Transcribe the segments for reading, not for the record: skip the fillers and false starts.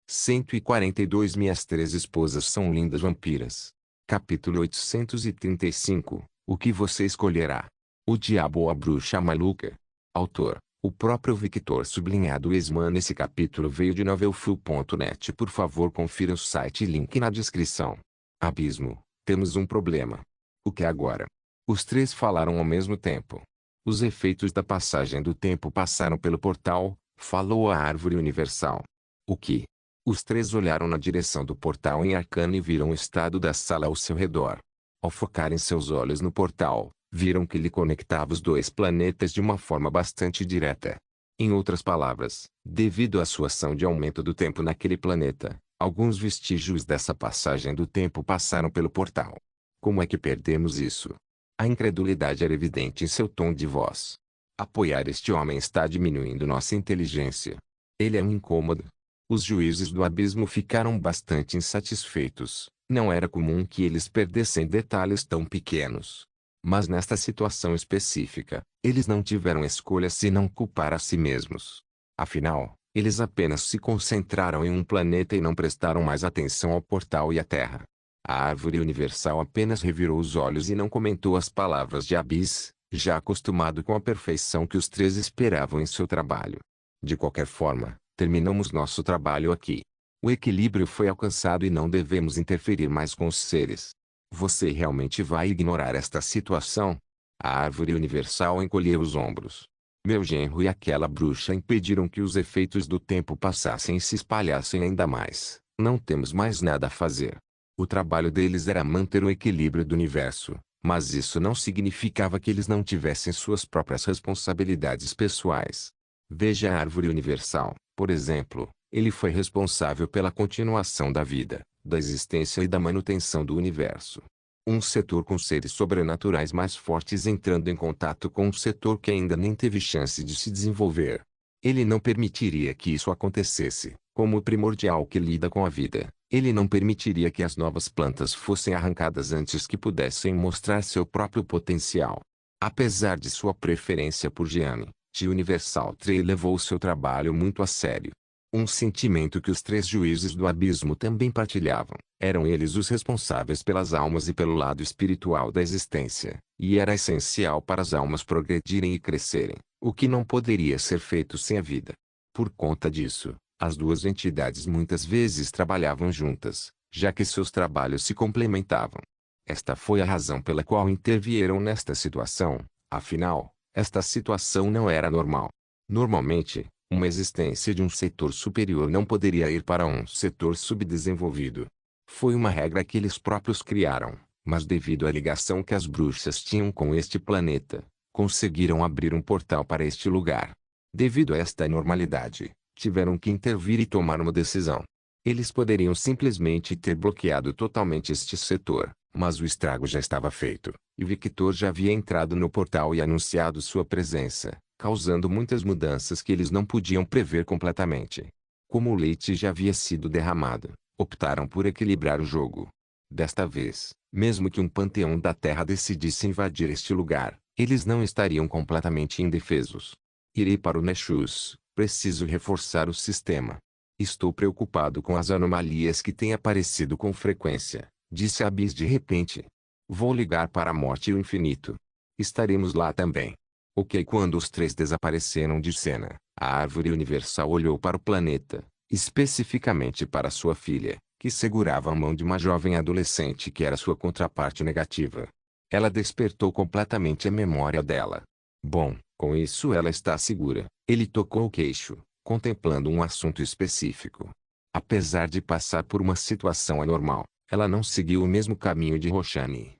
142 Minhas três esposas são lindas vampiras. Capítulo 835. O que você escolherá? O diabo ou a bruxa maluca? Autor: o próprio Victor sublinhado Esman. Esse capítulo veio de novelfu.net. Por favor, confira o site e link na descrição. Abismo. Temos um problema. O que agora? Os três falaram ao mesmo tempo. Os efeitos da passagem do tempo passaram pelo portal, falou a árvore universal. O que? Os três olharam na direção do portal em Arcana e viram o estado da sala ao seu redor. Ao focarem seus olhos no portal, viram que ele conectava os dois planetas de uma forma bastante direta. Em outras palavras, devido à sua ação de aumento do tempo naquele planeta, alguns vestígios dessa passagem do tempo passaram pelo portal. Como é que perdemos isso? A incredulidade era evidente em seu tom de voz. Apoiar este homem está diminuindo nossa inteligência. Ele é um incômodo. Os juízes do abismo ficaram bastante insatisfeitos. Não era comum que eles perdessem detalhes tão pequenos. Mas nesta situação específica, eles não tiveram escolha senão culpar a si mesmos. Afinal, eles apenas se concentraram em um planeta e não prestaram mais atenção ao portal e à Terra. A árvore universal apenas revirou os olhos e não comentou as palavras de Abis, já acostumado com a perfeição que os três esperavam em seu trabalho. De qualquer forma, terminamos nosso trabalho aqui. O equilíbrio foi alcançado e não devemos interferir mais com os seres. Você realmente vai ignorar esta situação? A árvore universal encolheu os ombros. Meu genro e aquela bruxa impediram que os efeitos do tempo passassem e se espalhassem ainda mais. Não temos mais nada a fazer. O trabalho deles era manter o equilíbrio do universo, mas isso não significava que eles não tivessem suas próprias responsabilidades pessoais. Veja a árvore universal, por exemplo. Ele foi responsável pela continuação da vida, da existência e da manutenção do universo. Um setor com seres sobrenaturais mais fortes entrando em contato com um setor que ainda nem teve chance de se desenvolver. Ele não permitiria que isso acontecesse, como o primordial que lida com a vida. Ele não permitiria que as novas plantas fossem arrancadas antes que pudessem mostrar seu próprio potencial. Apesar de sua preferência por Gianni, Tia Universal Trey levou seu trabalho muito a sério. Um sentimento que os três juízes do abismo também partilhavam. Eram eles os responsáveis pelas almas e pelo lado espiritual da existência, e era essencial para as almas progredirem e crescerem, o que não poderia ser feito sem a vida. Por conta disso, as duas entidades muitas vezes trabalhavam juntas, já que seus trabalhos se complementavam. Esta foi a razão pela qual intervieram nesta situação. Afinal, esta situação não era normal. Normalmente, uma existência de um setor superior não poderia ir para um setor subdesenvolvido. Foi uma regra que eles próprios criaram, mas devido à ligação que as bruxas tinham com este planeta, conseguiram abrir um portal para este lugar. Devido a esta anormalidade, tiveram que intervir e tomar uma decisão. Eles poderiam simplesmente ter bloqueado totalmente este setor, mas o estrago já estava feito, e Victor já havia entrado no portal e anunciado sua presença, causando muitas mudanças que eles não podiam prever completamente. Como o leite já havia sido derramado, optaram por equilibrar o jogo. Desta vez, mesmo que um panteão da Terra decidisse invadir este lugar, eles não estariam completamente indefesos. Irei para o Nexus, preciso reforçar o sistema. Estou preocupado com as anomalias que têm aparecido com frequência, disse Abis de repente. Vou ligar para a morte e o infinito. Estaremos lá também. Ok. Quando os três desapareceram de cena, a árvore universal olhou para o planeta, especificamente para sua filha, que segurava a mão de uma jovem adolescente que era sua contraparte negativa. Ela despertou completamente a memória dela. Bom, com isso ela está segura. Ele tocou o queixo, contemplando um assunto específico. Apesar de passar por uma situação anormal, ela não seguiu o mesmo caminho de Roshani.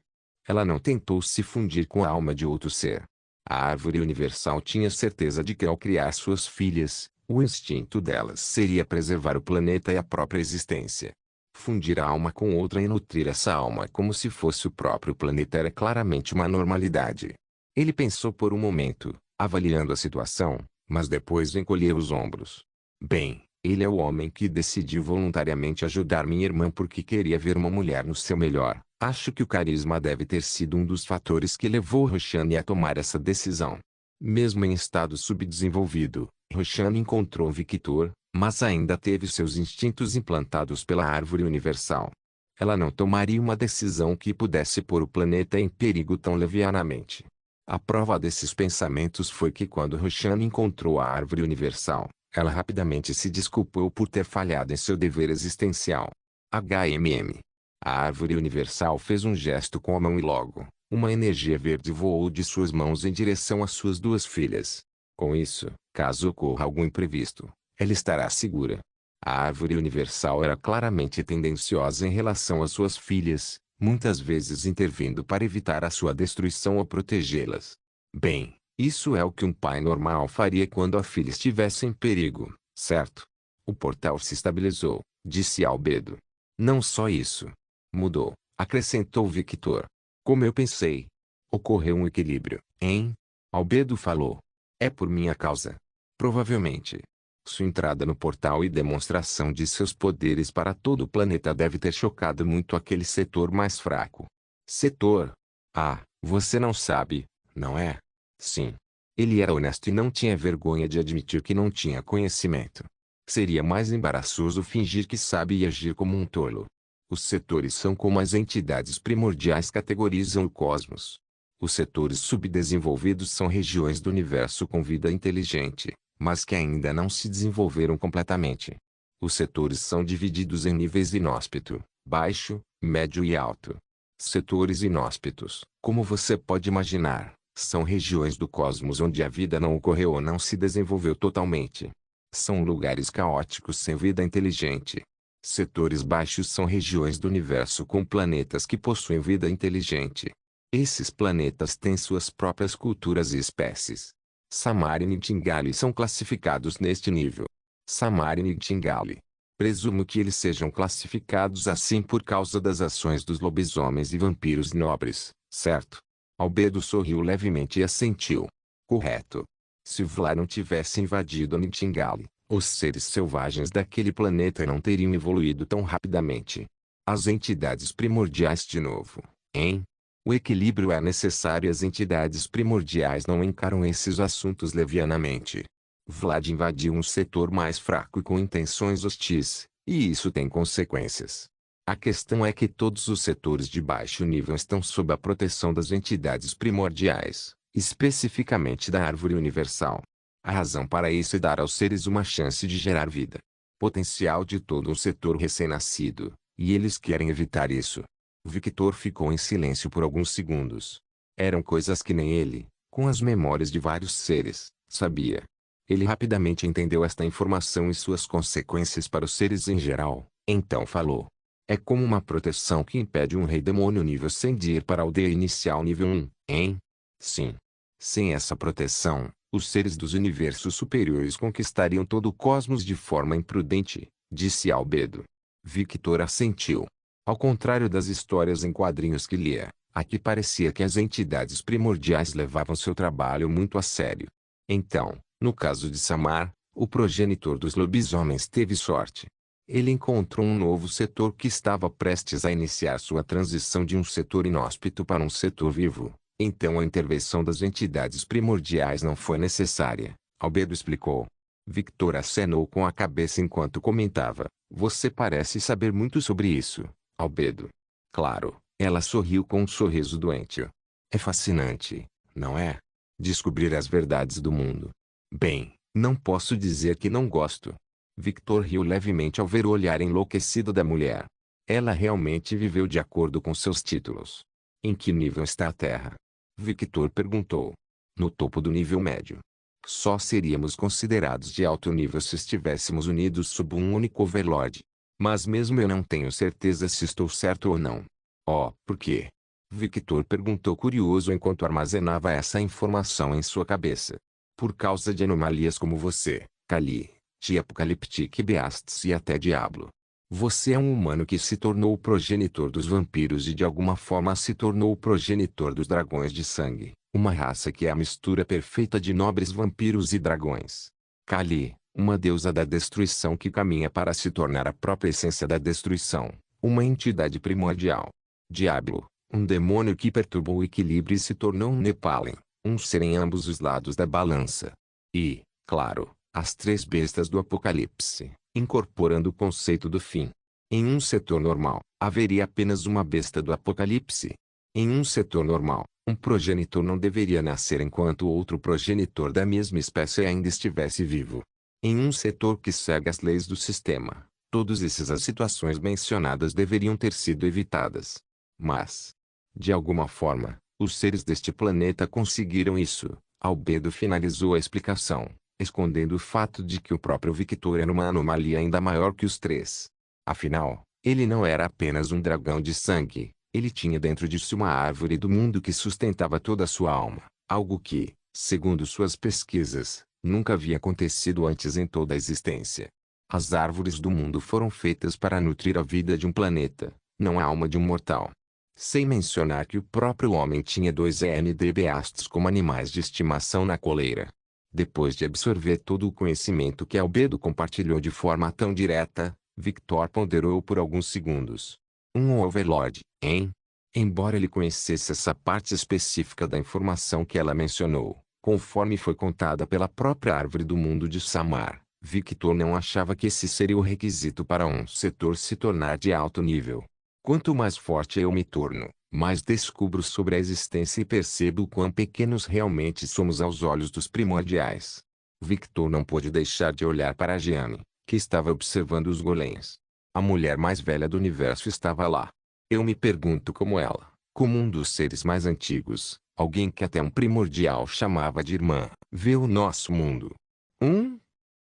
Ela não tentou se fundir com a alma de outro ser. A árvore universal tinha certeza de que ao criar suas filhas, o instinto delas seria preservar o planeta e a própria existência. Fundir a alma com outra e nutrir essa alma como se fosse o próprio planeta era claramente uma normalidade. Ele pensou por um momento, avaliando a situação, mas depois encolheu os ombros. Bem, ele é o homem que decidiu voluntariamente ajudar minha irmã porque queria ver uma mulher no seu melhor. Acho que o carisma deve ter sido um dos fatores que levou Roshani a tomar essa decisão. Mesmo em estado subdesenvolvido, Roshani encontrou Victor, Mas ainda teve seus instintos implantados pela árvore universal. Ela não tomaria uma decisão que pudesse pôr o planeta em perigo tão levianamente. A prova desses pensamentos foi que quando Roshan encontrou a árvore universal, ela rapidamente se desculpou por ter falhado em seu dever existencial. HMM. A árvore universal fez um gesto com a mão e logo, uma energia verde voou de suas mãos em direção às suas duas filhas. Com isso, caso ocorra algum imprevisto, ela estará segura. A árvore universal era claramente tendenciosa em relação às suas filhas, muitas vezes intervindo para evitar a sua destruição ou protegê-las. Bem, isso é o que um pai normal faria quando a filha estivesse em perigo, certo? O portal se estabilizou, disse Albedo. Não só isso. Mudou, acrescentou Victor. Como eu pensei. Ocorreu um equilíbrio, hein? Albedo falou. É por minha causa. Provavelmente. Sua entrada no portal e demonstração de seus poderes para todo o planeta deve ter chocado muito aquele setor mais fraco. Setor? Ah, você não sabe, não é? Sim. Ele era honesto e não tinha vergonha de admitir que não tinha conhecimento. Seria mais embaraçoso fingir que sabe e agir como um tolo. Os setores são como as entidades primordiais categorizam o cosmos. Os setores subdesenvolvidos são regiões do universo com vida inteligente, mas que ainda não se desenvolveram completamente. Os setores são divididos em níveis inóspito, baixo, médio e alto. Setores inóspitos, como você pode imaginar, são regiões do cosmos onde a vida não ocorreu ou não se desenvolveu totalmente. São lugares caóticos sem vida inteligente. Setores baixos são regiões do universo com planetas que possuem vida inteligente. Esses planetas têm suas próprias culturas e espécies. Samarin e Tingali são classificados neste nível. Samarin e Tingali. Presumo que eles sejam classificados assim por causa das ações dos lobisomens e vampiros nobres, certo? Albedo sorriu levemente e assentiu. Correto. Se Vlad não tivesse invadido Nightingale, os seres selvagens daquele planeta não teriam evoluído tão rapidamente. As entidades primordiais de novo, hein? O equilíbrio é necessário e as entidades primordiais não encaram esses assuntos levianamente. Vlad invadiu um setor mais fraco e com intenções hostis, e isso tem consequências. A questão é que todos os setores de baixo nível estão sob a proteção das entidades primordiais, especificamente da árvore universal. A razão para isso é dar aos seres uma chance de gerar vida. Potencial de todo um setor recém-nascido, e eles querem evitar isso. Victor ficou em silêncio por alguns segundos. Eram coisas que nem ele, com as memórias de vários seres, sabia. Ele rapidamente entendeu esta informação e suas consequências para os seres em geral, então falou. É como uma proteção que impede um rei demônio nível 100 de ir para a aldeia inicial nível 1, hein? Sim. Sem essa proteção, os seres dos universos superiores conquistariam todo o cosmos de forma imprudente, disse Albedo. Victor assentiu. Ao contrário das histórias em quadrinhos que lia, aqui parecia que as entidades primordiais levavam seu trabalho muito a sério. Então, no caso de Samar, o progenitor dos lobisomens teve sorte. Ele encontrou um novo setor que estava prestes a iniciar sua transição de um setor inóspito para um setor vivo. Então a intervenção das entidades primordiais não foi necessária, Albedo explicou. Victor acenou com a cabeça enquanto comentava. Você parece saber muito sobre isso, Albedo. Claro, ela sorriu com um sorriso doente. É fascinante, não é? Descobrir as verdades do mundo. Bem, não posso dizer que não gosto. Victor riu levemente ao ver o olhar enlouquecido da mulher. Ela realmente viveu de acordo com seus títulos. Em que nível está a Terra? Victor perguntou. No topo do nível médio. Só seríamos considerados de alto nível se estivéssemos unidos sob um único overlord. Mas mesmo eu não tenho certeza se estou certo ou não. Oh, por quê? Victor perguntou curioso enquanto armazenava essa informação em sua cabeça. Por causa de anomalias como você, Kali, Apocaliptic Beasts e até Diablo. Você é um humano que se tornou o progenitor dos vampiros e de alguma forma se tornou o progenitor dos dragões de sangue, uma raça que é a mistura perfeita de nobres vampiros e dragões. Kali, uma deusa da destruição que caminha para se tornar a própria essência da destruição, uma entidade primordial. Diablo, um demônio que perturbou o equilíbrio e se tornou um Nephilim, um ser em ambos os lados da balança. E, claro, As três bestas do Apocalipse, incorporando o conceito do fim. Em um setor normal, haveria apenas uma besta do Apocalipse. Em um setor normal, um progenitor não deveria nascer enquanto outro progenitor da mesma espécie ainda estivesse vivo. Em um setor que segue as leis do sistema, todas essas situações mencionadas deveriam ter sido evitadas. Mas, de alguma forma, os seres deste planeta conseguiram isso. Albedo finalizou a explicação, escondendo o fato de que o próprio Victor era uma anomalia ainda maior que os três. Afinal, ele não era apenas um dragão de sangue, ele tinha dentro de si uma árvore do mundo que sustentava toda a sua alma, algo que, segundo suas pesquisas, nunca havia acontecido antes em toda a existência. As árvores do mundo foram feitas para nutrir a vida de um planeta, não a alma de um mortal. Sem mencionar que o próprio homem tinha 2 EMDBastos como animais de estimação na coleira. Depois de absorver todo o conhecimento que Albedo compartilhou de forma tão direta, Victor ponderou por alguns segundos. Um Overlord, hein? Embora ele conhecesse essa parte específica da informação que ela mencionou, conforme foi contada pela própria árvore do mundo de Samar, Victor não achava que esse seria o requisito para um setor se tornar de alto nível. Quanto mais forte eu me torno, mais descubro sobre a existência e percebo o quão pequenos realmente somos aos olhos dos primordiais. Victor não pôde deixar de olhar para Jeanne, que estava observando os golems. A mulher mais velha do universo estava lá. Eu me pergunto como ela, como um dos seres mais antigos, alguém que até um primordial chamava de irmã, vê o nosso mundo.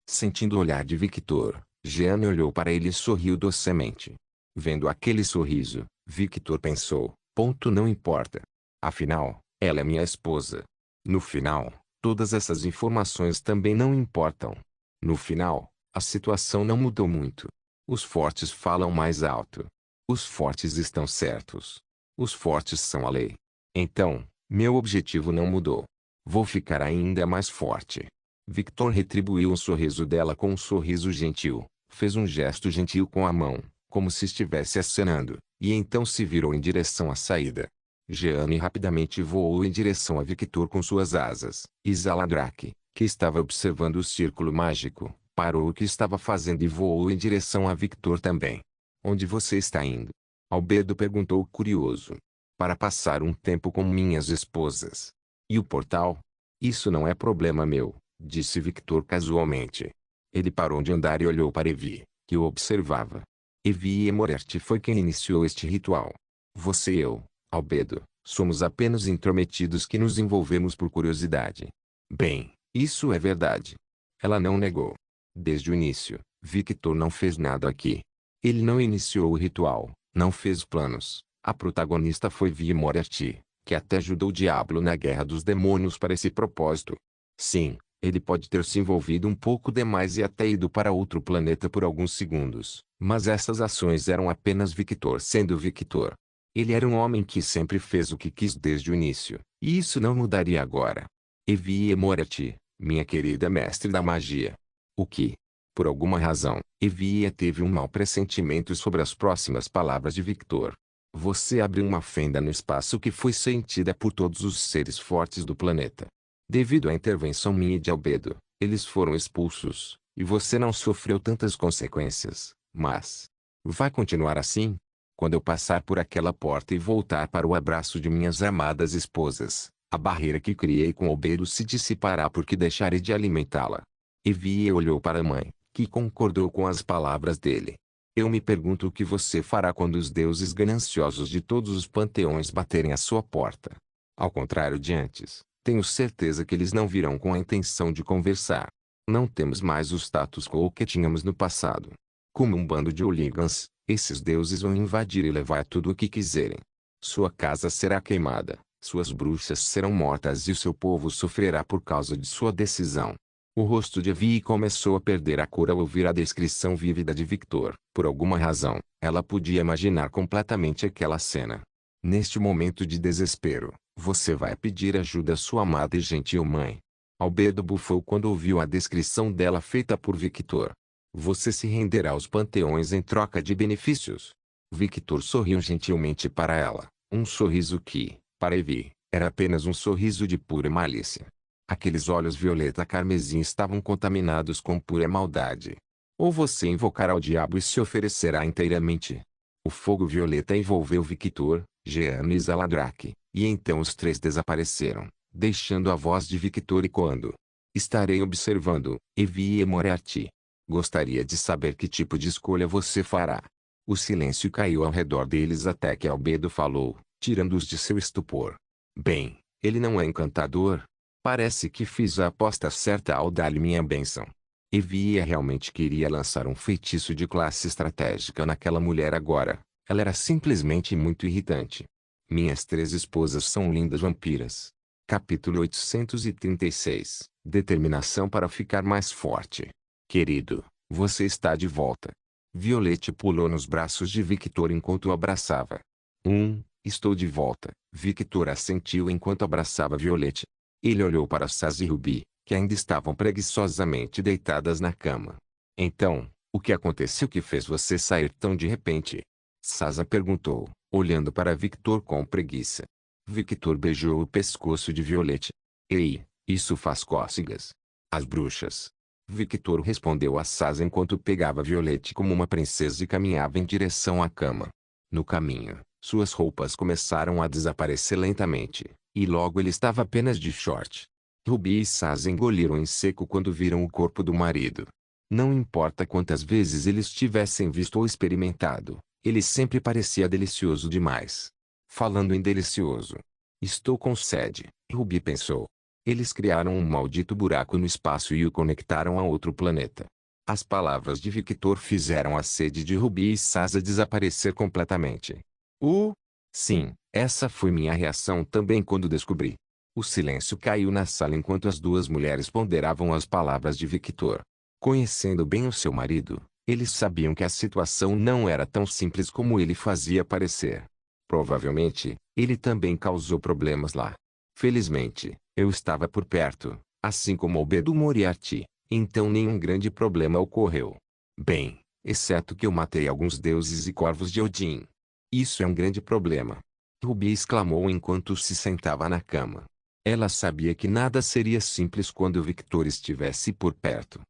Sentindo o olhar de Victor, Jeanne olhou para ele e sorriu docemente. Vendo aquele sorriso, Victor pensou, ponto não importa. Afinal, ela é minha esposa. No final, todas essas informações também não importam. No final, a situação não mudou muito. Os fortes falam mais alto. Os fortes estão certos. Os fortes são a lei. Então, meu objetivo não mudou. Vou ficar ainda mais forte. Victor retribuiu o sorriso dela com um sorriso gentil, fez um gesto gentil com a mão, como se estivesse acenando, e então se virou em direção à saída. Jeanne rapidamente voou em direção a Victor com suas asas, e Zaladrak, que estava observando o círculo mágico, parou o que estava fazendo e voou em direção a Victor também. Onde você está indo? Albedo perguntou curioso. Para passar um tempo com minhas esposas. E o portal? Isso não é problema meu, disse Victor casualmente. Ele parou de andar e olhou para Evie, que o observava. Evie Morert foi quem iniciou este ritual. Você e eu, Albedo, somos apenas intrometidos que nos envolvemos por curiosidade. Bem, isso é verdade. Ela não negou. Desde o início, Victor não fez nada aqui. Ele não iniciou o ritual, não fez planos. A protagonista foi Evie Morert, que até ajudou o diabo na guerra dos demônios para esse propósito. Sim, ele pode ter se envolvido um pouco demais e até ido para outro planeta por alguns segundos, mas essas ações eram apenas Victor sendo Victor. Ele era um homem que sempre fez o que quis desde o início, e isso não mudaria agora. Evie Morert, minha querida mestre da magia. O que? Por alguma razão, Evie teve um mau pressentimento sobre as próximas palavras de Victor. Você abriu uma fenda no espaço que foi sentida por todos os seres fortes do planeta. Devido à intervenção minha e de Albedo, eles foram expulsos, e você não sofreu tantas consequências, mas... vai continuar assim? Quando eu passar por aquela porta e voltar para o abraço de minhas amadas esposas, a barreira que criei com Albedo se dissipará porque deixarei de alimentá-la. Evie olhou para a mãe, que concordou com as palavras dele. Eu me pergunto o que você fará quando os deuses gananciosos de todos os panteões baterem à sua porta. Ao contrário de antes, tenho certeza que eles não virão com a intenção de conversar. Não temos mais o status quo que tínhamos no passado. Como um bando de hooligans, esses deuses vão invadir e levar tudo o que quiserem. Sua casa será queimada, suas bruxas serão mortas e o seu povo sofrerá por causa de sua decisão. O rosto de Evie começou a perder a cor ao ouvir a descrição vívida de Victor. Por alguma razão, ela podia imaginar completamente aquela cena. Neste momento de desespero, você vai pedir ajuda à sua amada e gentil mãe. Albedo bufou quando ouviu a descrição dela feita por Victor. Você se renderá aos panteões em troca de benefícios. Victor sorriu gentilmente para ela, um sorriso que, para Evie, era apenas um sorriso de pura malícia. Aqueles olhos violeta carmesim estavam contaminados com pura maldade. Ou você invocará o diabo e se oferecerá inteiramente. O fogo violeta envolveu Victor, Jeanne e Zaladrak, e então os três desapareceram, deixando a voz de Victor ecoando. Estarei observando, Evie Moriarty. Gostaria de saber que tipo de escolha você fará. O silêncio caiu ao redor deles até que Albedo falou, tirando-os de seu estupor. Bem, ele não é encantador? Parece que fiz a aposta certa ao dar-lhe minha bênção. Evie realmente queria lançar um feitiço de classe estratégica naquela mulher agora. Ela era simplesmente muito irritante. Minhas três esposas são lindas vampiras. Capítulo 836. Determinação para ficar mais forte. Querido, você está de volta. Violette pulou nos braços de Victor enquanto o abraçava. Estou de volta. Victor assentiu enquanto abraçava Violette. Ele olhou para Saz e Ruby, que ainda estavam preguiçosamente deitadas na cama. Então, o que aconteceu que fez você sair tão de repente? Sasa perguntou, olhando para Victor com preguiça. Victor beijou o pescoço de Violette. Ei, isso faz cócegas. As bruxas. Victor respondeu a Sasa enquanto pegava Violette como uma princesa e caminhava em direção à cama. No caminho, suas roupas começaram a desaparecer lentamente, e logo ele estava apenas de short. Ruby e Sasa engoliram em seco quando viram o corpo do marido. Não importa quantas vezes eles tivessem visto ou experimentado, ele sempre parecia delicioso demais. Falando em delicioso. Estou com sede, Ruby pensou. Eles criaram um maldito buraco no espaço e o conectaram a outro planeta. As palavras de Victor fizeram a sede de Ruby e Sasa desaparecer completamente. Sim, essa foi minha reação também quando descobri. O silêncio caiu na sala enquanto as duas mulheres ponderavam as palavras de Victor. Conhecendo bem o seu marido, eles sabiam que a situação não era tão simples como ele fazia parecer. Provavelmente, ele também causou problemas lá. Felizmente, eu estava por perto, assim como Albedo Moriarty, então nenhum grande problema ocorreu. Bem, exceto que eu matei alguns deuses e corvos de Odin. Isso é um grande problema. Ruby exclamou enquanto se sentava na cama. Ela sabia que nada seria simples quando Victor estivesse por perto.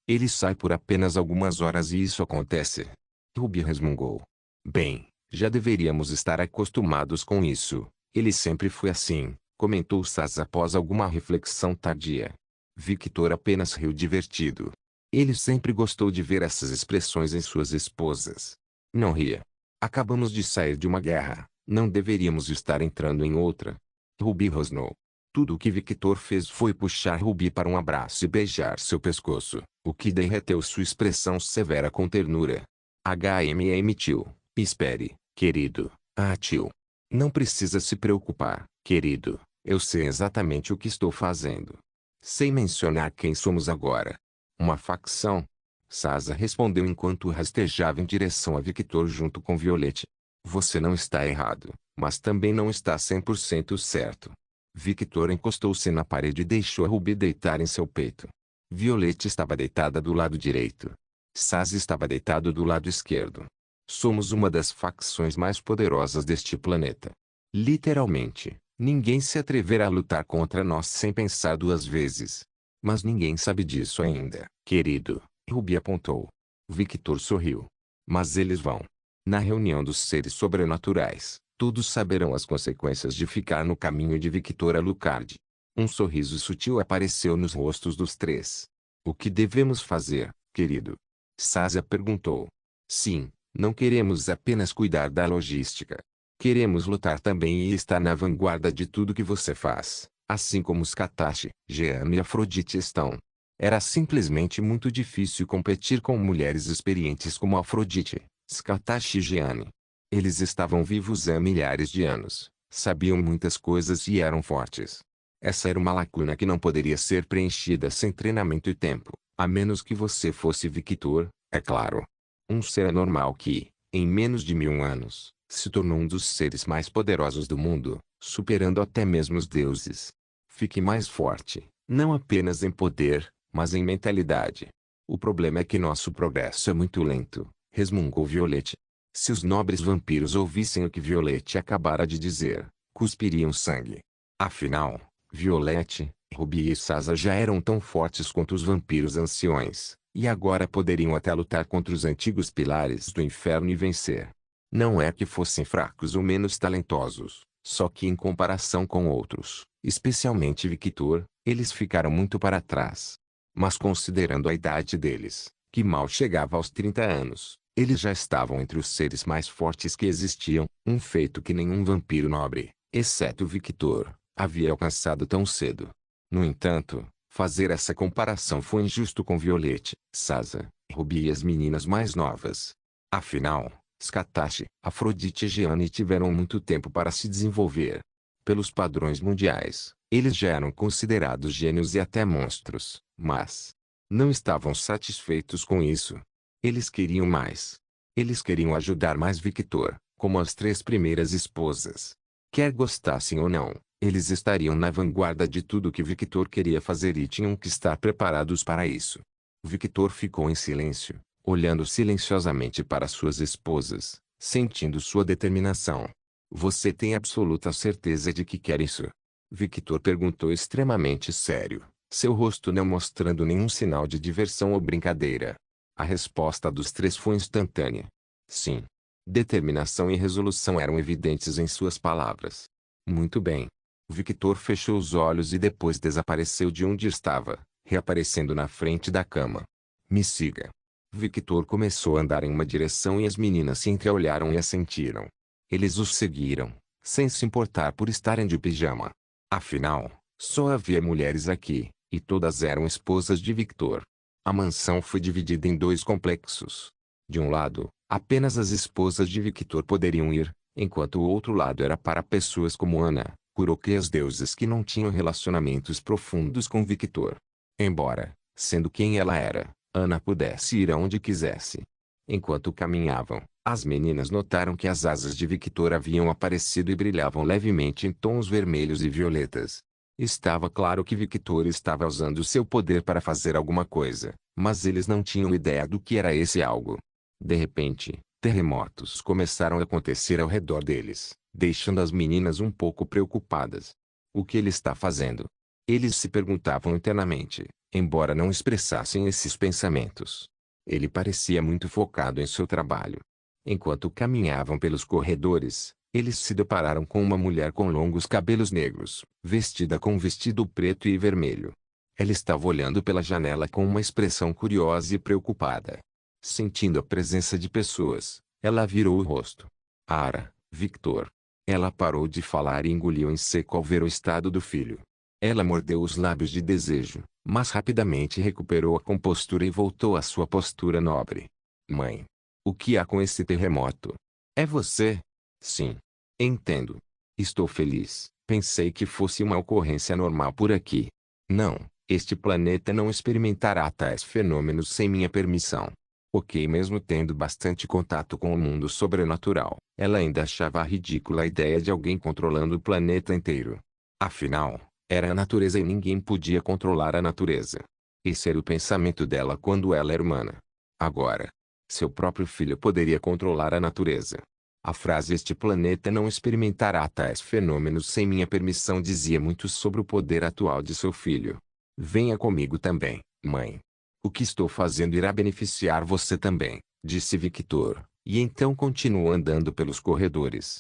Ele sai por apenas algumas horas e isso acontece. Ruby resmungou. Bem, já deveríamos estar acostumados com isso. Ele sempre foi assim, comentou Saz após alguma reflexão tardia. Victor apenas riu divertido. Ele sempre gostou de ver essas expressões em suas esposas. Não ria. Acabamos de sair de uma guerra, não deveríamos estar entrando em outra. Ruby rosnou. Tudo o que Victor fez foi puxar Ruby para um abraço e beijar seu pescoço, o que derreteu sua expressão severa com ternura. emitiu. Espere, querido. Tio. Não precisa se preocupar, querido. Eu sei exatamente o que estou fazendo. Sem mencionar quem somos agora. Uma facção? Sasa respondeu enquanto rastejava em direção a Victor junto com Violette. Você não está errado, mas também não está 100% certo. Victor encostou-se na parede e deixou a Ruby deitar em seu peito. Violette estava deitada do lado direito. Sasa estava deitado do lado esquerdo. Somos uma das facções mais poderosas deste planeta. Literalmente, ninguém se atreverá a lutar contra nós sem pensar duas vezes. Mas ninguém sabe disso ainda, querido. Ruby apontou. Victor sorriu. Mas eles vão. Na reunião dos seres sobrenaturais, todos saberão as consequências de ficar no caminho de Victor Alucard. Um sorriso sutil apareceu nos rostos dos três. O que devemos fazer, querido? Sasa perguntou. Sim, não queremos apenas cuidar da logística. Queremos lutar também e estar na vanguarda de tudo que você faz, assim como os Katashi, Jeanne e Afrodite estão. Era simplesmente muito difícil competir com mulheres experientes como Afrodite, Katashi e Jeanne. Eles estavam vivos há milhares de anos, sabiam muitas coisas e eram fortes. Essa era uma lacuna que não poderia ser preenchida sem treinamento e tempo, a menos que você fosse Victor, é claro. Um ser anormal que, em menos de 1000 anos, se tornou um dos seres mais poderosos do mundo, superando até mesmo os deuses. Fique mais forte, não apenas em poder, mas em mentalidade. O problema é que nosso progresso é muito lento, resmungou Violette. Se os nobres vampiros ouvissem o que Violette acabara de dizer, cuspiriam sangue. Afinal, Violette, Ruby e Sasa já eram tão fortes quanto os vampiros anciões, e agora poderiam até lutar contra os antigos pilares do inferno e vencer. Não é que fossem fracos ou menos talentosos, só que em comparação com outros, especialmente Victor, eles ficaram muito para trás. Mas considerando a idade deles, que mal chegava aos 30 anos, eles já estavam entre os seres mais fortes que existiam, um feito que nenhum vampiro nobre, exceto Victor, havia alcançado tão cedo. No entanto, fazer essa comparação foi injusto com Violette, Sasa, Ruby e as meninas mais novas. Afinal, Scatache, Afrodite e Jeanne tiveram muito tempo para se desenvolver. Pelos padrões mundiais, eles já eram considerados gênios e até monstros, mas não estavam satisfeitos com isso. Eles queriam mais. Eles queriam ajudar mais Victor, como as 3 primeiras esposas. Quer gostassem ou não, eles estariam na vanguarda de tudo que Victor queria fazer e tinham que estar preparados para isso. Victor ficou em silêncio, olhando silenciosamente para suas esposas, sentindo sua determinação. Você tem absoluta certeza de que quer isso? Victor perguntou extremamente sério, seu rosto não mostrando nenhum sinal de diversão ou brincadeira. A resposta dos 3 foi instantânea. Sim. Determinação e resolução eram evidentes em suas palavras. Muito bem. Victor fechou os olhos e depois desapareceu de onde estava, reaparecendo na frente da cama. Me siga. Victor começou a andar em uma direção e as meninas se entreolharam e assentiram. Eles o seguiram, sem se importar por estarem de pijama. Afinal, só havia mulheres aqui, e todas eram esposas de Victor. A mansão foi dividida em 2 complexos. De um lado, apenas as esposas de Victor poderiam ir, enquanto o outro lado era para pessoas como Ana, Kuroki e as deusas que não tinham relacionamentos profundos com Victor. Embora, sendo quem ela era, Ana pudesse ir aonde quisesse. Enquanto caminhavam, as meninas notaram que as asas de Victor haviam aparecido e brilhavam levemente em tons vermelhos e violetas. Estava claro que Victor estava usando seu poder para fazer alguma coisa, mas eles não tinham ideia do que era esse algo. De repente, terremotos começaram a acontecer ao redor deles, deixando as meninas um pouco preocupadas. O que ele está fazendo? Eles se perguntavam internamente, embora não expressassem esses pensamentos. Ele parecia muito focado em seu trabalho. Enquanto caminhavam pelos corredores, eles se depararam com uma mulher com longos cabelos negros, vestida com um vestido preto e vermelho. Ela estava olhando pela janela com uma expressão curiosa e preocupada. Sentindo a presença de pessoas, ela virou o rosto. Ara, Victor. Ela parou de falar e engoliu em seco ao ver o estado do filho. Ela mordeu os lábios de desejo, mas rapidamente recuperou a compostura e voltou à sua postura nobre. Mãe. O que há com esse terremoto? É você? Sim. Entendo. Estou feliz. Pensei que fosse uma ocorrência normal por aqui. Não, este planeta não experimentará tais fenômenos sem minha permissão. Ok, mesmo tendo bastante contato com o mundo sobrenatural, ela ainda achava ridícula a ideia de alguém controlando o planeta inteiro. Afinal, era a natureza e ninguém podia controlar a natureza. Esse era o pensamento dela quando ela era humana. Agora, seu próprio filho poderia controlar a natureza. A frase "este planeta não experimentará tais fenômenos sem minha permissão" dizia muito sobre o poder atual de seu filho. Venha comigo também, mãe. O que estou fazendo irá beneficiar você também, disse Victor, e então continuou andando pelos corredores.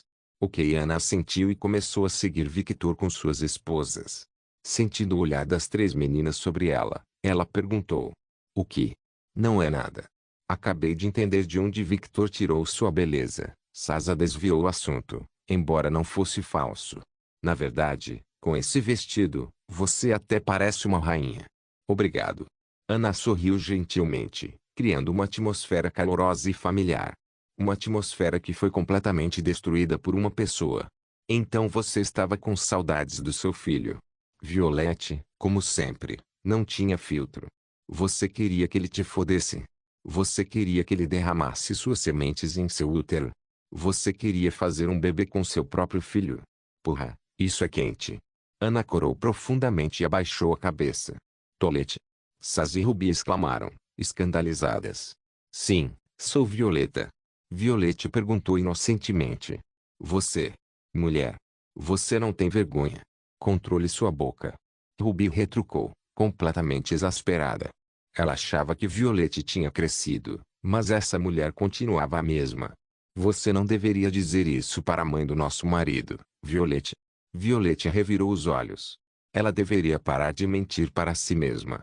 Ana assentiu e começou a seguir Victor com suas esposas. Sentindo o olhar das 3 meninas sobre ela, ela perguntou. O que? Não é nada. Acabei de entender de onde Victor tirou sua beleza. Sasa desviou o assunto, embora não fosse falso. Na verdade, com esse vestido, você até parece uma rainha. Obrigado. Ana sorriu gentilmente, criando uma atmosfera calorosa e familiar. Uma atmosfera que foi completamente destruída por uma pessoa. Então você estava com saudades do seu filho. Violette, como sempre, não tinha filtro. Você queria que ele te fodesse. Você queria que ele derramasse suas sementes em seu útero. Você queria fazer um bebê com seu próprio filho. Porra, isso é quente. Ana corou profundamente e abaixou a cabeça. Tolete. Saz e Ruby exclamaram, escandalizadas. Sim, sou Violeta. Violette perguntou inocentemente. Você, mulher. Você não tem vergonha. Controle sua boca. Ruby retrucou, completamente exasperada. Ela achava que Violette tinha crescido, mas essa mulher continuava a mesma. Você não deveria dizer isso para a mãe do nosso marido, Violette. Violette revirou os olhos. Ela deveria parar de mentir para si mesma.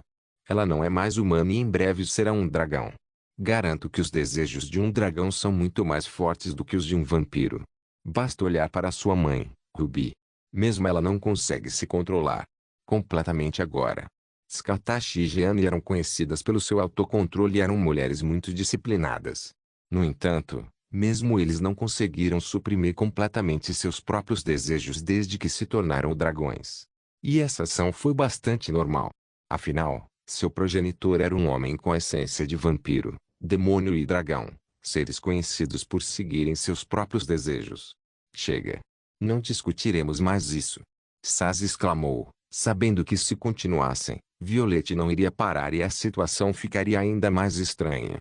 Ela não é mais humana e em breve será um dragão. Garanto que os desejos de um dragão são muito mais fortes do que os de um vampiro. Basta olhar para sua mãe, Ruby. Mesmo ela não consegue se controlar completamente agora. Skatashi e Jeanne eram conhecidas pelo seu autocontrole e eram mulheres muito disciplinadas. No entanto, mesmo eles não conseguiram suprimir completamente seus próprios desejos desde que se tornaram dragões. E essa ação foi bastante normal. Afinal, seu progenitor era um homem com a essência de vampiro, demônio e dragão, seres conhecidos por seguirem seus próprios desejos. Chega. Não discutiremos mais isso. Saz exclamou, sabendo que se continuassem, Violette não iria parar e a situação ficaria ainda mais estranha.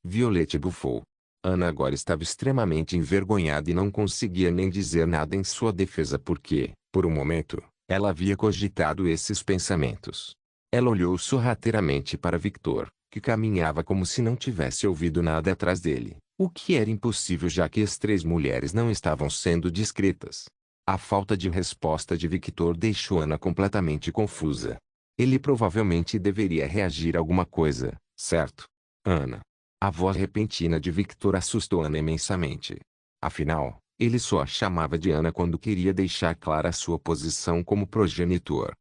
Violette bufou. Ana agora estava extremamente envergonhada e não conseguia nem dizer nada em sua defesa porque, por um momento, ela havia cogitado esses pensamentos. Ela olhou sorrateiramente para Victor, que caminhava como se não tivesse ouvido nada atrás dele, o que era impossível já que as três mulheres não estavam sendo discretas. A falta de resposta de Victor deixou Ana completamente confusa. Ele provavelmente deveria reagir a alguma coisa, certo? Ana. A voz repentina de Victor assustou Ana imensamente. Afinal, ele só a chamava de Ana quando queria deixar clara sua posição como progenitor.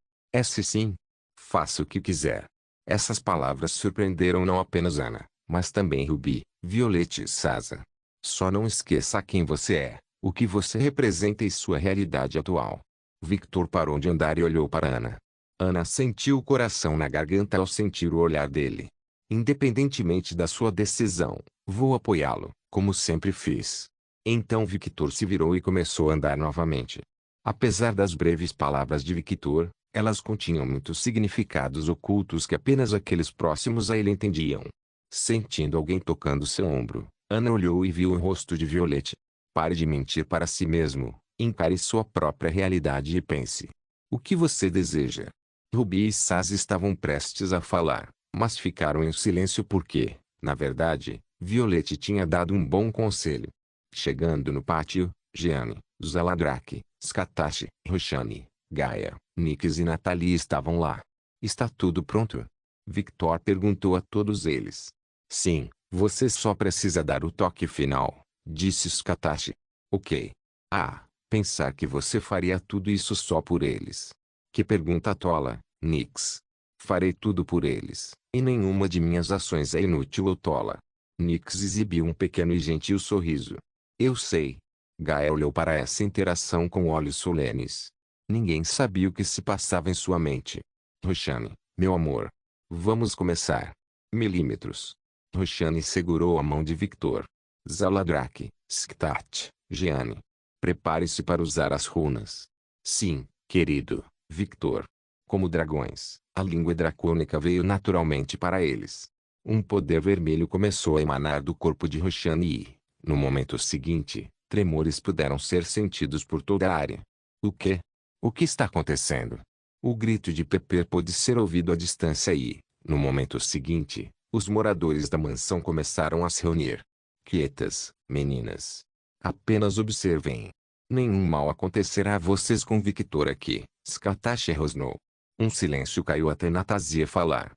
Sim. Faça o que quiser. Essas palavras surpreenderam não apenas Ana, mas também Ruby, Violette e Sasa. Só não esqueça quem você é, o que você representa e sua realidade atual. Victor parou de andar e olhou para Ana. Ana sentiu o coração na garganta ao sentir o olhar dele. Independentemente da sua decisão, vou apoiá-lo, como sempre fiz. Então Victor se virou e começou a andar novamente. Apesar das breves palavras de Victor, elas continham muitos significados ocultos que apenas aqueles próximos a ele entendiam. Sentindo alguém tocando seu ombro, Ana olhou e viu o rosto de Violette. Pare de mentir para si mesmo, encare sua própria realidade e pense. O que você deseja? Ruby e Saz estavam prestes a falar, mas ficaram em silêncio porque, na verdade, Violette tinha dado um bom conselho. Chegando no pátio, Jeanne, Zaladrak, Skatashi, Roshani, Gaia, Nix e Natalie estavam lá. Está tudo pronto? Victor perguntou a todos eles. Sim, você só precisa dar o toque final, disse Skatashi. Ok. Pensar que você faria tudo isso só por eles. Que pergunta tola, Nix. Farei tudo por eles, e nenhuma de minhas ações é inútil ou tola. Nix exibiu um pequeno e gentil sorriso. Eu sei. Gaia olhou para essa interação com olhos solenes. Ninguém sabia o que se passava em sua mente. Roshani, meu amor. Vamos começar. Milímetros. Roshani segurou a mão de Victor. Zaladrak, Sktat, Jeanne. Prepare-se para usar as runas. Sim, querido, Victor. Como dragões, a língua dracônica veio naturalmente para eles. Um poder vermelho começou a emanar do corpo de Roshani e, no momento seguinte, tremores puderam ser sentidos por toda a área. O quê? O que está acontecendo? O grito de Pepper pôde ser ouvido à distância e, no momento seguinte, os moradores da mansão começaram a se reunir. Quietas, meninas. Apenas observem. Nenhum mal acontecerá a vocês com Victor aqui, Skatashi rosnou. Um silêncio caiu até Natásia falar.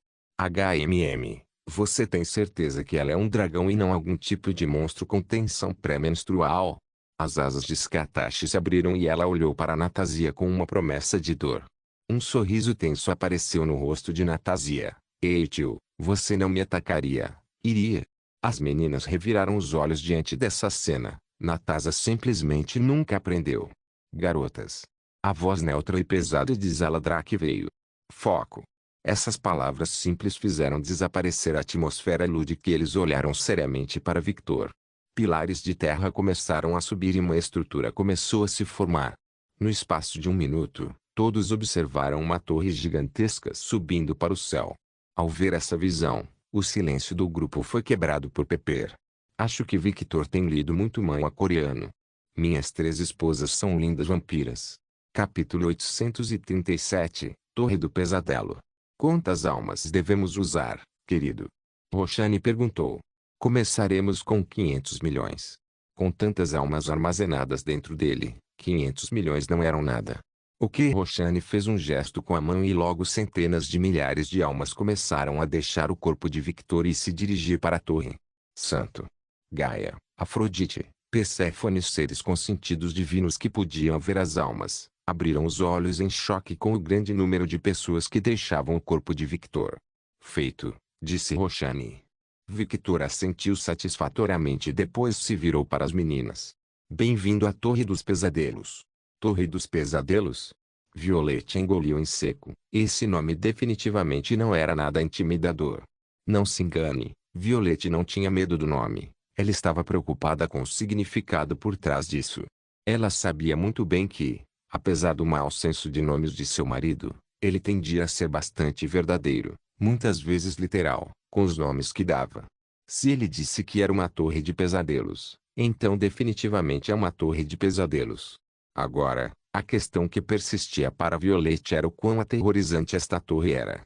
Você tem certeza que ela é um dragão e não algum tipo de monstro com tensão pré-menstrual? As asas de Skatashi se abriram e ela olhou para Natásia com uma promessa de dor. Um sorriso tenso apareceu no rosto de Natásia. Ei tio, você não me atacaria, iria? As meninas reviraram os olhos diante dessa cena. Natásia simplesmente nunca aprendeu. Garotas. A voz neutra e pesada de Zaladrak veio. Foco. Essas palavras simples fizeram desaparecer a atmosfera lúdica e eles olharam seriamente para Victor. Pilares de terra começaram a subir e uma estrutura começou a se formar. No espaço de um minuto, todos observaram uma torre gigantesca subindo para o céu. Ao ver essa visão, o silêncio do grupo foi quebrado por Pepper. Acho que Victor tem lido muito mangá coreano. Minhas três esposas são lindas vampiras. Capítulo 837. Torre do Pesadelo. Quantas almas devemos usar, querido? Roshani perguntou. Começaremos com 500 milhões. Com tantas almas armazenadas dentro dele, 500 milhões não eram nada. O que? Roshani fez um gesto com a mão e logo centenas de milhares de almas começaram a deixar o corpo de Victor e se dirigir para a torre. Santo. Gaia, Afrodite, Perséfone, seres com sentidos divinos que podiam ver as almas, abriram os olhos em choque com o grande número de pessoas que deixavam o corpo de Victor. Feito, disse Roshani. Victor assentiu satisfatoriamente e depois se virou para as meninas. Bem-vindo à Torre dos Pesadelos. Torre dos Pesadelos? Violette engoliu em seco. Esse nome definitivamente não era nada intimidador. Não se engane, Violette não tinha medo do nome. Ela estava preocupada com o significado por trás disso. Ela sabia muito bem que, apesar do mau senso de nomes de seu marido, ele tendia a ser bastante verdadeiro, muitas vezes literal, com os nomes que dava. Se ele disse que era uma torre de pesadelos, então definitivamente é uma torre de pesadelos. Agora, a questão que persistia para Violette era o quão aterrorizante esta torre era.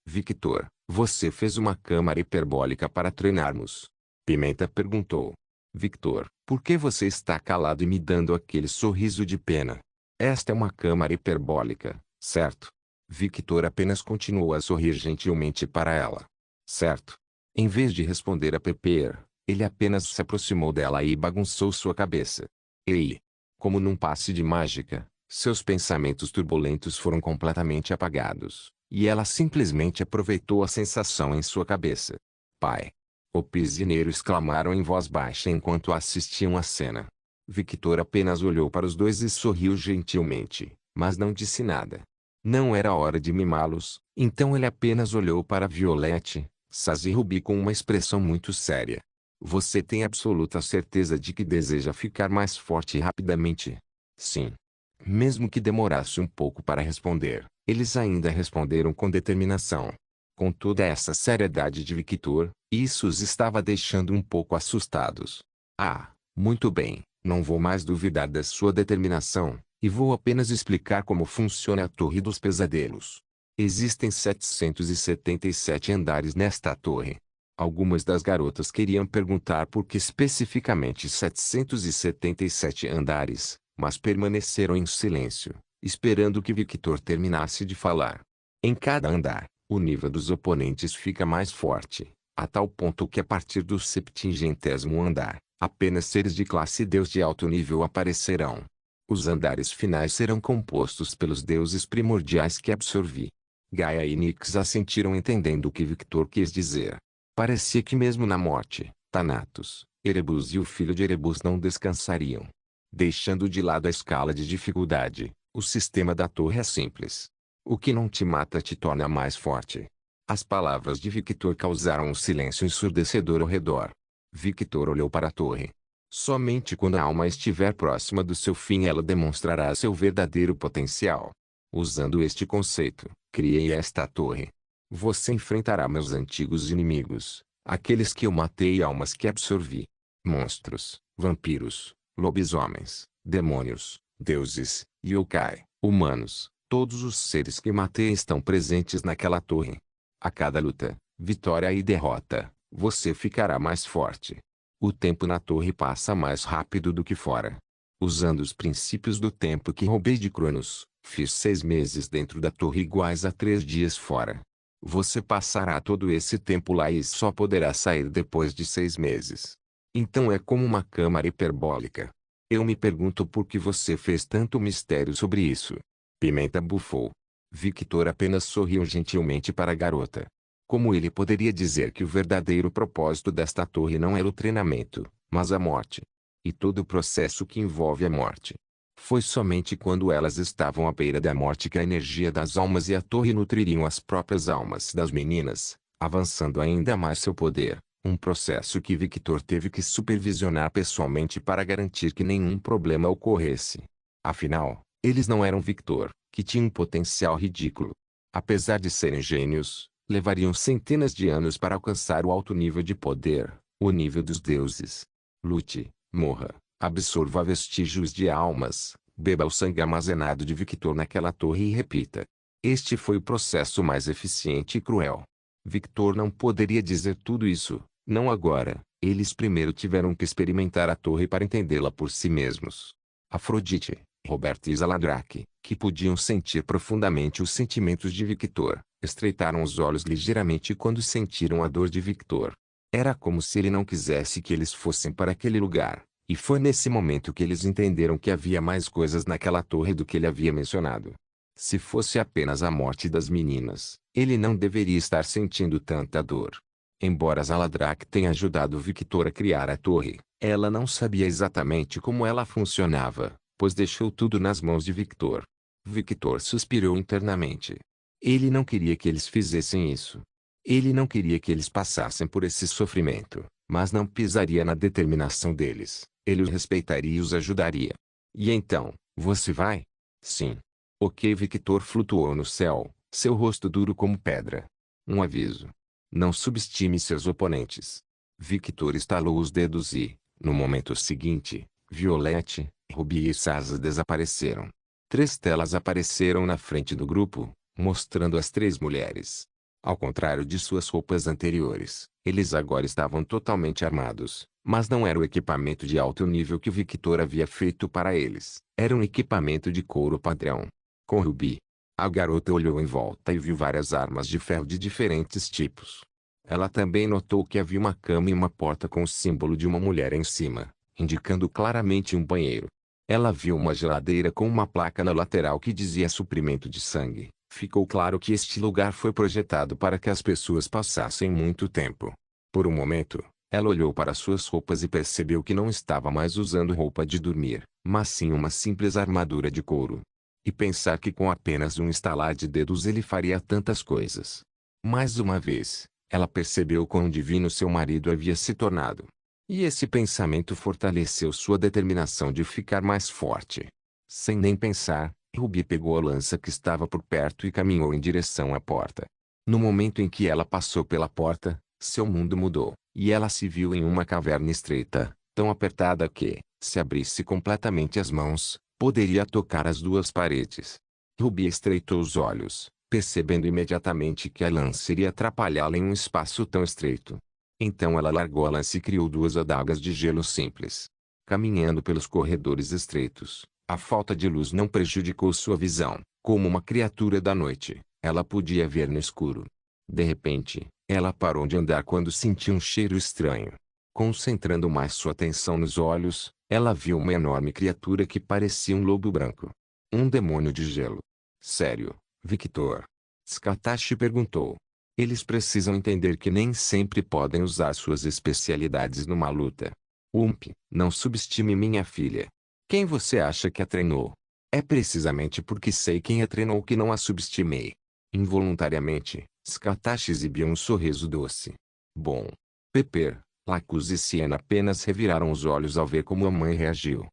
Victor, você fez uma câmara hiperbólica para treinarmos? Pimenta perguntou. Victor, por que você está calado e me dando aquele sorriso de pena? Esta é uma câmara hiperbólica, certo? Victor apenas continuou a sorrir gentilmente para ela. Certo? Em vez de responder a Pepper, ele apenas se aproximou dela e bagunçou sua cabeça. Como num passe de mágica, seus pensamentos turbulentos foram completamente apagados, e ela simplesmente aproveitou a sensação em sua cabeça. Pai! O piscineiro exclamaram em voz baixa enquanto assistiam à cena. Victor apenas olhou para os dois e sorriu gentilmente, mas não disse nada. Não era hora de mimá-los, então ele apenas olhou para Violette, Saz e Ruby com uma expressão muito séria. Você tem absoluta certeza de que deseja ficar mais forte rapidamente? Sim. Mesmo que demorasse um pouco para responder, eles ainda responderam com determinação. Com toda essa seriedade de Victor, isso os estava deixando um pouco assustados. Muito bem, não vou mais duvidar da sua determinação, e vou apenas explicar como funciona a Torre dos Pesadelos. Existem 777 andares nesta torre. Algumas das garotas queriam perguntar por que especificamente 777 andares, mas permaneceram em silêncio, esperando que Victor terminasse de falar. Em cada andar, o nível dos oponentes fica mais forte, a tal ponto que a partir do 70º andar, apenas seres de classe Deus de alto nível aparecerão. Os andares finais serão compostos pelos deuses primordiais que absorvi. Gaia e Nyx assentiram entendendo o que Victor quis dizer. Parecia que mesmo na morte, Thanatos, Erebus e o filho de Erebus não descansariam. Deixando de lado a escala de dificuldade, o sistema da torre é simples. O que não te mata te torna mais forte. As palavras de Victor causaram um silêncio ensurdecedor ao redor. Victor olhou para a torre. Somente quando a alma estiver próxima do seu fim ela demonstrará seu verdadeiro potencial. Usando este conceito, criei esta torre. Você enfrentará meus antigos inimigos, aqueles que eu matei e almas que absorvi. Monstros, vampiros, lobisomens, demônios, deuses, yokai, humanos, todos os seres que matei estão presentes naquela torre. A cada luta, vitória e derrota, você ficará mais forte. O tempo na torre passa mais rápido do que fora. Usando os princípios do tempo que roubei de Cronos, fiz 6 meses dentro da torre iguais a 3 dias fora. Você passará todo esse tempo lá e só poderá sair depois de 6 meses. Então é como uma câmara hiperbólica. Eu me pergunto por que você fez tanto mistério sobre isso. Pimenta bufou. Victor apenas sorriu gentilmente para a garota. Como ele poderia dizer que o verdadeiro propósito desta torre não era o treinamento, mas a morte? E todo o processo que envolve a morte. Foi somente quando elas estavam à beira da morte que a energia das almas e a torre nutririam as próprias almas das meninas, avançando ainda mais seu poder, um processo que Victor teve que supervisionar pessoalmente para garantir que nenhum problema ocorresse. Afinal, eles não eram Victor, que tinha um potencial ridículo. Apesar de serem gênios, levariam centenas de anos para alcançar o alto nível de poder, o nível dos deuses. Lute, morra, absorva vestígios de almas, beba o sangue armazenado de Victor naquela torre e repita. Este foi o processo mais eficiente e cruel. Victor não poderia dizer tudo isso, não agora. Eles primeiro tiveram que experimentar a torre para entendê-la por si mesmos. Afrodite, Roberto e Zaladrak, que podiam sentir profundamente os sentimentos de Victor, estreitaram os olhos ligeiramente quando sentiram a dor de Victor. Era como se ele não quisesse que eles fossem para aquele lugar, e foi nesse momento que eles entenderam que havia mais coisas naquela torre do que ele havia mencionado. Se fosse apenas a morte das meninas, ele não deveria estar sentindo tanta dor. Embora Zaladrak tenha ajudado Victor a criar a torre, ela não sabia exatamente como ela funcionava, pois deixou tudo nas mãos de Victor. Victor suspirou internamente. Ele não queria que eles fizessem isso. Ele não queria que eles passassem por esse sofrimento, mas não pisaria na determinação deles. Ele os respeitaria e os ajudaria. E então, você vai? Sim. Ok. Victor flutuou no céu, seu rosto duro como pedra. Um aviso. Não subestime seus oponentes. Victor estalou os dedos e, no momento seguinte, Violette, Ruby e Sasa desapareceram. 3 telas apareceram na frente do grupo, mostrando as 3 mulheres. Ao contrário de suas roupas anteriores, eles agora estavam totalmente armados, mas não era o equipamento de alto nível que Victor havia feito para eles. Era um equipamento de couro padrão. Com Ruby, a garota olhou em volta e viu várias armas de ferro de diferentes tipos. Ela também notou que havia uma cama e uma porta com o símbolo de uma mulher em cima, indicando claramente um banheiro. Ela viu uma geladeira com uma placa na lateral que dizia suprimento de sangue. Ficou claro que este lugar foi projetado para que as pessoas passassem muito tempo. Por um momento, ela olhou para suas roupas e percebeu que não estava mais usando roupa de dormir, mas sim uma simples armadura de couro. E pensar que com apenas um estalar de dedos ele faria tantas coisas. Mais uma vez, ela percebeu quão divino seu marido havia se tornado. E esse pensamento fortaleceu sua determinação de ficar mais forte. Sem nem pensar, Ruby pegou a lança que estava por perto e caminhou em direção à porta. No momento em que ela passou pela porta, seu mundo mudou, e ela se viu em uma caverna estreita, tão apertada que, se abrisse completamente as mãos, poderia tocar as 2 paredes. Ruby estreitou os olhos, percebendo imediatamente que a lança iria atrapalhá-la em um espaço tão estreito. Então ela largou a lança e criou 2 adagas de gelo simples. Caminhando pelos corredores estreitos, a falta de luz não prejudicou sua visão. Como uma criatura da noite, ela podia ver no escuro. De repente, ela parou de andar quando sentiu um cheiro estranho. Concentrando mais sua atenção nos olhos, ela viu uma enorme criatura que parecia um lobo branco. Um demônio de gelo. Sério, Victor? Skatashi perguntou. Eles precisam entender que nem sempre podem usar suas especialidades numa luta. Não subestime minha filha. Quem você acha que a treinou? É precisamente porque sei quem a treinou que não a subestimei. Involuntariamente, Skatashi exibiu um sorriso doce. Bom. Pepper, Lacus e Siena apenas reviraram os olhos ao ver como a mãe reagiu.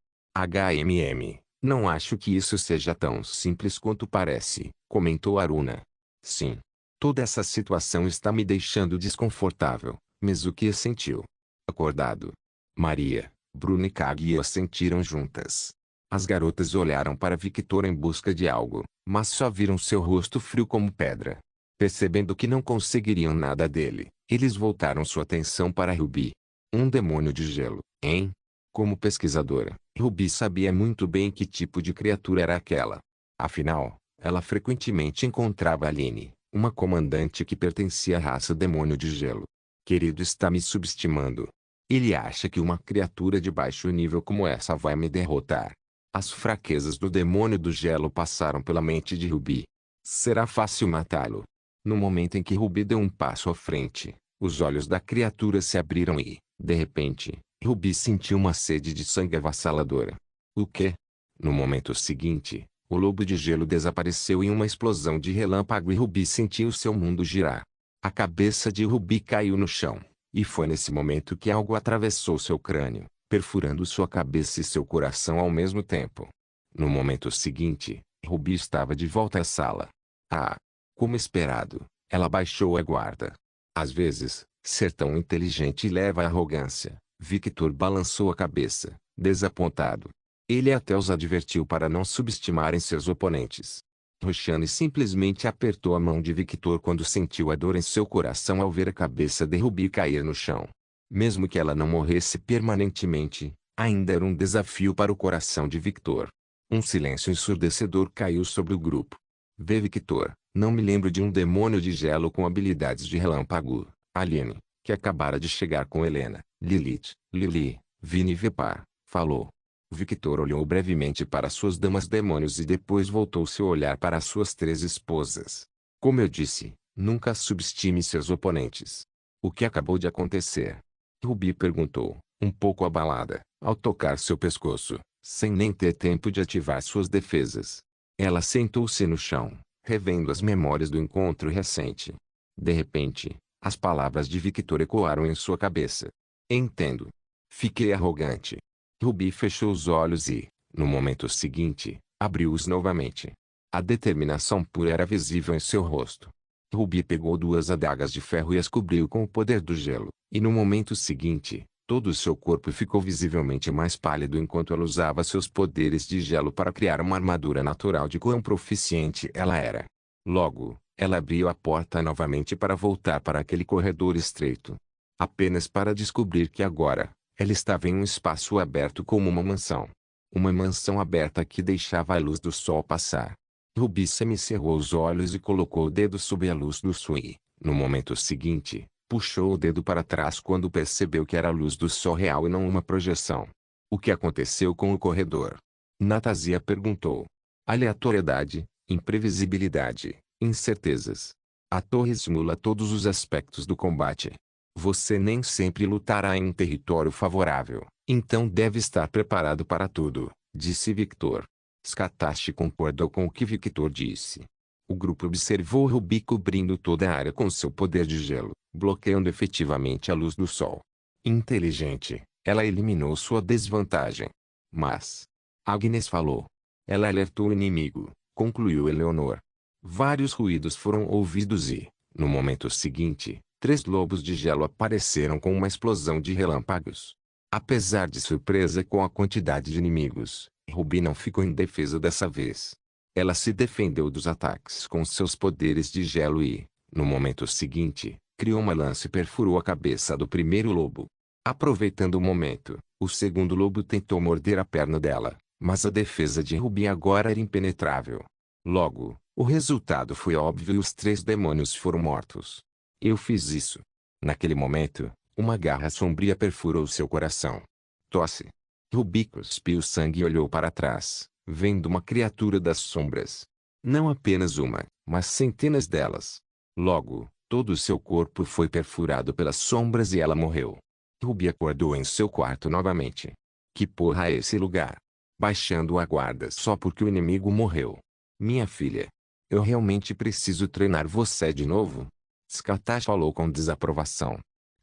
Não acho que isso seja tão simples quanto parece, comentou Aruna. Sim. Toda essa situação está me deixando desconfortável, Mizuki assentiu. Acordado. Maria, Bruno e Kaguya assentiram juntas. As garotas olharam para Victor em busca de algo, mas só viram seu rosto frio como pedra. Percebendo que não conseguiriam nada dele, eles voltaram sua atenção para Ruby. Um demônio de gelo, hein? Como pesquisadora, Ruby sabia muito bem que tipo de criatura era aquela. Afinal, ela frequentemente encontrava Aline, uma comandante que pertencia à raça demônio de gelo. Querido, está me subestimando. Ele acha que uma criatura de baixo nível como essa vai me derrotar. As fraquezas do demônio do gelo passaram pela mente de Ruby. Será fácil matá-lo. No momento em que Ruby deu um passo à frente, os olhos da criatura se abriram e, de repente, Ruby sentiu uma sede de sangue avassaladora. O quê? No momento seguinte, o lobo de gelo desapareceu em uma explosão de relâmpago e Ruby sentiu seu mundo girar. A cabeça de Ruby caiu no chão, e foi nesse momento que algo atravessou seu crânio, perfurando sua cabeça e seu coração ao mesmo tempo. No momento seguinte, Ruby estava de volta à sala. Ah! Como esperado, ela baixou a guarda. Às vezes, ser tão inteligente leva à arrogância. Victor balançou a cabeça, desapontado. Ele até os advertiu para não subestimarem seus oponentes. Roxane simplesmente apertou a mão de Victor quando sentiu a dor em seu coração ao ver a cabeça de Ruby cair no chão. Mesmo que ela não morresse permanentemente, ainda era um desafio para o coração de Victor. Um silêncio ensurdecedor caiu sobre o grupo. Vê Victor, não me lembro de um demônio de gelo com habilidades de relâmpago. Aline, que acabara de chegar com Helena, Lilith, Lily, Vini e Vepar, falou. Victor olhou brevemente para suas damas demônios e depois voltou seu olhar para suas 3 esposas. Como eu disse, nunca subestime seus oponentes. O que acabou de acontecer? Ruby perguntou, um pouco abalada, ao tocar seu pescoço, sem nem ter tempo de ativar suas defesas. Ela sentou-se no chão, revendo as memórias do encontro recente. De repente, as palavras de Victor ecoaram em sua cabeça. Entendo. Fiquei arrogante. Ruby fechou os olhos e, no momento seguinte, abriu-os novamente. A determinação pura era visível em seu rosto. Ruby pegou 2 adagas de ferro e as cobriu com o poder do gelo, e no momento seguinte, todo o seu corpo ficou visivelmente mais pálido enquanto ela usava seus poderes de gelo para criar uma armadura natural de quão proficiente ela era. Logo, ela abriu a porta novamente para voltar para aquele corredor estreito. Apenas para descobrir que agora, ela estava em um espaço aberto como uma mansão. Uma mansão aberta que deixava a luz do sol passar. Ruby semicerrou os olhos e colocou o dedo sob a luz do sol e, no momento seguinte, puxou o dedo para trás quando percebeu que era a luz do sol real e não uma projeção. O que aconteceu com o corredor? Natasia perguntou. Aleatoriedade, imprevisibilidade, incertezas. A torre simula todos os aspectos do combate. Você nem sempre lutará em um território favorável, então deve estar preparado para tudo, disse Victor. Scatashi concordou com o que Victor disse. O grupo observou Ruby cobrindo toda a área com seu poder de gelo, bloqueando efetivamente a luz do sol. Inteligente, ela eliminou sua desvantagem. Mas... Agnes falou. Ela alertou o inimigo, concluiu Eleanor. Vários ruídos foram ouvidos e, no momento seguinte, 3 lobos de gelo apareceram com uma explosão de relâmpagos. Apesar de surpresa com a quantidade de inimigos, Ruby não ficou indefesa dessa vez. Ela se defendeu dos ataques com seus poderes de gelo e, no momento seguinte, criou uma lança e perfurou a cabeça do primeiro lobo. Aproveitando o momento, o segundo lobo tentou morder a perna dela, mas a defesa de Ruby agora era impenetrável. Logo, o resultado foi óbvio e os 3 demônios foram mortos. Eu fiz isso. Naquele momento, uma garra sombria perfurou seu coração. Tosse. Ruby cuspiu sangue e olhou para trás, vendo uma criatura das sombras. Não apenas uma, mas centenas delas. Logo, todo o seu corpo foi perfurado pelas sombras e ela morreu. Ruby acordou em seu quarto novamente. Que porra é esse lugar? Baixando a guarda só porque o inimigo morreu. Minha filha. Eu realmente preciso treinar você de novo? Scatashi falou com desaprovação.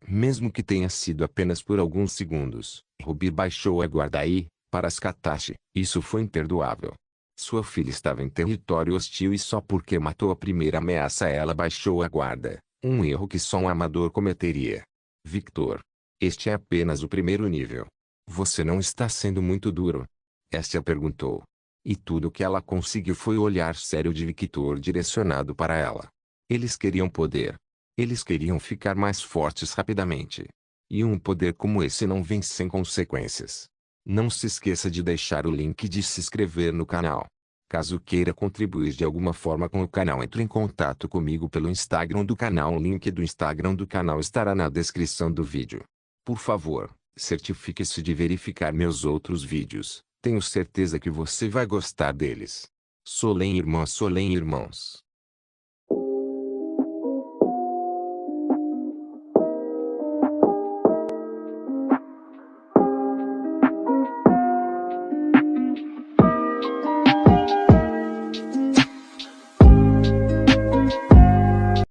Mesmo que tenha sido apenas por alguns segundos, Ruby baixou a guarda e, para Scatashi, isso foi imperdoável. Sua filha estava em território hostil e só porque matou a primeira ameaça ela baixou a guarda, um erro que só um amador cometeria. Victor. Este é apenas o primeiro nível. Você não está sendo muito duro? Estia perguntou. E tudo o que ela conseguiu foi o olhar sério de Victor direcionado para ela. Eles queriam poder. Eles queriam ficar mais fortes rapidamente. E um poder como esse não vem sem consequências. Não se esqueça de deixar o link de se inscrever no canal. Caso queira contribuir de alguma forma com o canal, entre em contato comigo pelo Instagram do canal. O link do Instagram do canal estará na descrição do vídeo. Por favor, certifique-se de verificar meus outros vídeos. Tenho certeza que você vai gostar deles. Solem irmãs, Solem irmãos.